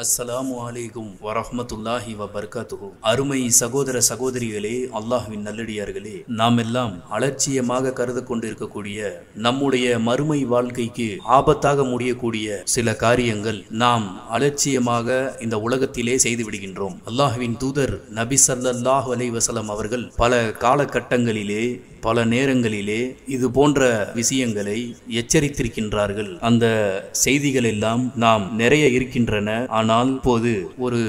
அஸ்ஸலாமு அலைக்கும் வரஹ்மத்துல்லாஹி வபரகாத்துஹு. அருமை சகோதர சகோதரிகளே, அல்லாஹ்வின் நல்லடியார்களே, நாம் எல்லாம் அலட்சியமாக கருத கொண்டிருக்கக்கூடிய நம்முடைய மறுமை வாழ்க்கைக்கு ஆபத்தாக முடியக்கூடிய சில காரியங்கள் நாம் அலட்சியமாக இந்த உலகத்திலே செய்து விடுகின்றோம். அல்லாஹ்வின் தூதர் நபி ஸல்லல்லாஹு அலைஹி வஸல்லம் அவர்கள் பல காலகட்டங்களிலே பல நேரங்களிலே இது போன்ற விஷயங்களை எச்சரித்திருக்கின்றார்கள். அந்த செய்திகள் எல்லாம் நாம் நிறைய இருக்கின்றன. ஆனால் இப்போது ஒரு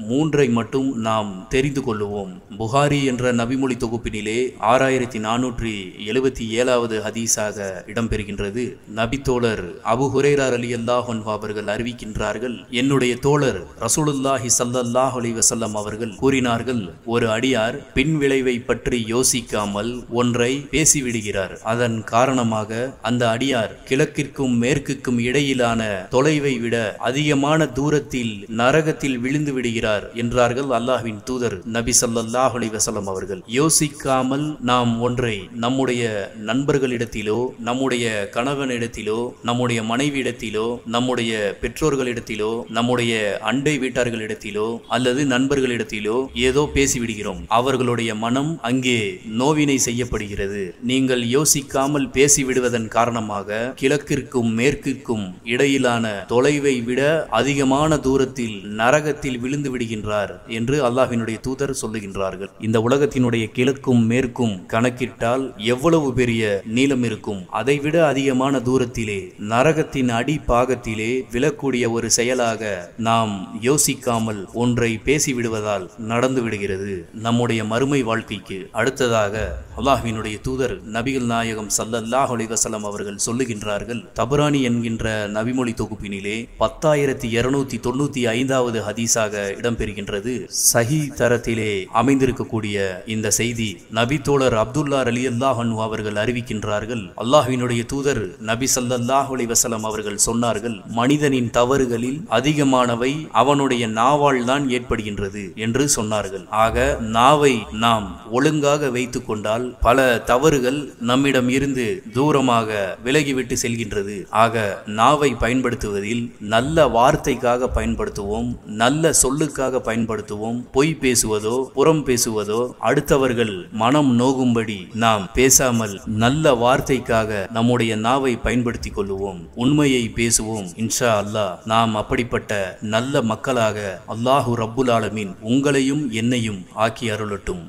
மூன்றை மட்டும் நாம் தெரிந்து கொள்ளுவோம். புகாரி என்ற நபிமொழி தொகுப்பினிலே 6477வது ஹதீஸாக இடம்பெறுகின்றது. நபி தோழர் அபு ஹுரைரா ரலியல்லாஹு அன்ஹு அவர்கள் அறிவிக்கின்றார்கள், என்னுடைய தோழர் ரசூலுல்லாஹி ஸல்லல்லாஹு அலைஹி வஸல்லம் அவர்கள் கூறினார்கள், ஒரு அடியார் பின் விளைவை பற்றி யோசிக்காமல் ஒன்றை பேசிவிடுகிறார். அதன் காரணமாக அந்த அடியார் கிழக்கிற்கும் மேற்குக்கும் இடையிலான தொலைவை விட அதிகமான தூரத்தில் நரகத்தில் விழுந்து விடுகிறார் என்றார்கள் அல்லாஹ்வின் தூதர் நபி ஸல்லல்லாஹு அலைஹி வஸல்லம் அவர்கள். யோசிக்காமல் நாம் ஒன்றை நம்முடைய நண்பர்களிடத்திலோ, நம்முடைய கணவனிடத்திலோ, நம்முடைய மனைவியிடத்திலோ, நம்முடைய பெற்றோர்களிடத்திலோ, நம்முடைய அண்டை வீட்டார்களிடத்திலோ அல்லது நண்பர்களிடத்திலோ ஏதோ பேசிவிடுகிறோம். அவர்களுடைய மனம் அங்கே நோவினை செய்யப்படுகிறது. நீங்கள் யோசிக்காமல் பேசிவிடுவதன் காரணமாக கிழக்கிற்கும் மேற்கிற்கும் இடையிலான தொலைவை விட அதிகமான தூரத்தில் நரகத்தில் விழுந்து விடுகின்றார் என்று அல்லாஹ்வினுடைய தூதர் சொல்லுகின்றார்கள். இந்த உலகத்தினுடைய கிழக்கும் மேற்கும் கணக்கிட்டால் எவ்வளவு பெரிய நீளம் இருக்கும்? அதைவிட அதிகமான தூரத்திலே நரகத்தின் அடி பாகத்திலே விழக்கூடிய ஒரு செயலாக நாம் யோசிக்காமல் ஒன்றை பேசிவிடுவதால் நடந்து விடுகிறது நம்முடைய மறுமை வாழ்க்கைக்கு. அடுத்ததாக அல்லாஹ்வினுடைய தூதர் நபிகள் நாயகம் ஸல்லல்லாஹு அலைஹி வஸல்லம் அவர்கள் சொல்லுகின்றார்கள், தபரானி என்கின்ற நபிமொழி தொகுப்பினிலே 10295வது ஹதீஸாக இடம்பெறுகின்றது. சஹி தரத்திலே அமைந்திருக்கக்கூடிய இந்த செய்தி நபி தோழர் அப்துல்லா ரலியல்லாஹு அன்ஹு அவர்கள் அறிவிக்கின்றார்கள், அல்லாஹ்வினுடைய தூதர் நபி ஸல்லல்லாஹு அலைஹி வஸல்லம் அவர்கள் சொன்னார்கள், மனிதனின் தவறுகளில் அதிகமானவை அவனுடைய நாவால் தான் ஏற்படுகின்றது என்று சொன்னார்கள். ஆக நாவை நாம் ஒழுங்காக வைத்துக் கொண்டால் பல தவறுகள் நம்மிடம் இருந்து தூரமாக விலகிவிட்டு செல்கின்றது. ஆக நாவை பயன்படுத்துவதில் நல்ல வார்த்தைக்காக பயன்படுத்துவோம், நல்ல சொல்லுக்காக பயன்படுத்துவோம். பொய் பேசுவதோ புறம் பேசுவதோ அடுத்தவர்கள் மனம் நோகும்படி நாம் பேசாமல் நல்ல வார்த்தைக்காக நம்முடைய நாவை பயன்படுத்திக் கொள்ளுவோம். உண்மையை பேசுவோம். இன்ஷா அல்லாஹ் நாம் அப்படிப்பட்ட நல்ல மக்களாக அல்லாஹு ரப்புல் ஆலமீன் உங்களையும் என்னையும் ஆக்கி அருளட்டும்.